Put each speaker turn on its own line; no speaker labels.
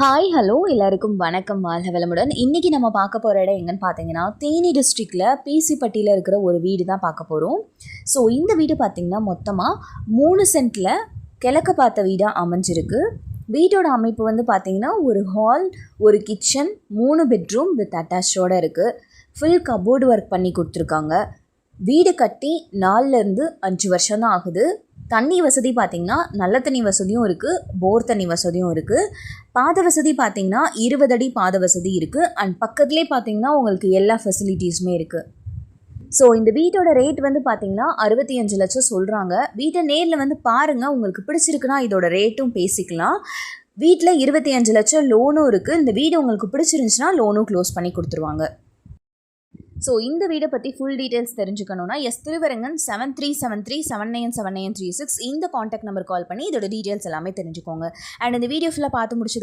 Hi hello எல்லாருக்கும் வணக்கம் வாழ்க வளமுடன். இன்றைக்கி நம்ம பார்க்க போகிற இடம் எங்கன்னு பார்த்தீங்கன்னா தேனி டிஸ்ட்ரிக்டில் பிசிப்பட்டியில் இருக்கிற ஒரு வீடு தான் பார்க்க போகிறோம். ஸோ இந்த வீடு பார்த்திங்கன்னா மொத்தமாக 3 சென்ட்டில் கிழக்க பார்த்த வீடாக அமைஞ்சிருக்கு. வீட்டோட அமைப்பு வந்து பார்த்திங்கன்னா ஒரு ஹால், ஒரு கிச்சன், 3 பெட்ரூம் வித் அட்டாச்சோடு இருக்குது. ஃபுல் கபோர்டு ஒர்க் பண்ணி கொடுத்துருக்காங்க. வீடு கட்டி 4லேருந்து 5 வருஷம் தான் ஆகுது. தண்ணி வசதி பார்த்திங்கன்னா நல்ல தண்ணி வசதியும் இருக்குது, போர் தண்ணி வசதியும் இருக்குது. பாத வசதி பார்த்திங்கன்னா 20 அடி பாத வசதி இருக்குது. அண்ட் பக்கத்துலேயே பார்த்திங்கன்னா உங்களுக்கு எல்லா ஃபெசிலிட்டிஸுமே இருக்குது. ஸோ இந்த வீட்டோட ரேட் வந்து பார்த்திங்கன்னா 65 லட்சம் சொல்கிறாங்க. வீட்டை நேரில் வந்து பாருங்கள், உங்களுக்கு பிடிச்சிருக்குன்னா இதோட ரேட்டும் பேசிக்கலாம். வீட்டில் 25 லட்சம் லோனும் இருக்குது. இந்த வீடு உங்களுக்கு பிடிச்சிருந்துச்சுன்னா லோனும் க்ளோஸ் பண்ணி கொடுத்துருவாங்க. ஸோ இந்த வீடை பற்றி ஃபுல் டீட்டெயில்ஸ் தெரிஞ்சுக்கணுன்னா திருவரங்கன் 7373797936 இந்த காண்டாக்ட் நம்பர் கால் பண்ணி இதோட டீட்டெயில்ஸ் எல்லாமே தெரிஞ்சுக்கோங்க. அண்ட் இந்த வீடியோ ஃபுல்லாக பார்த்து முடிச்சது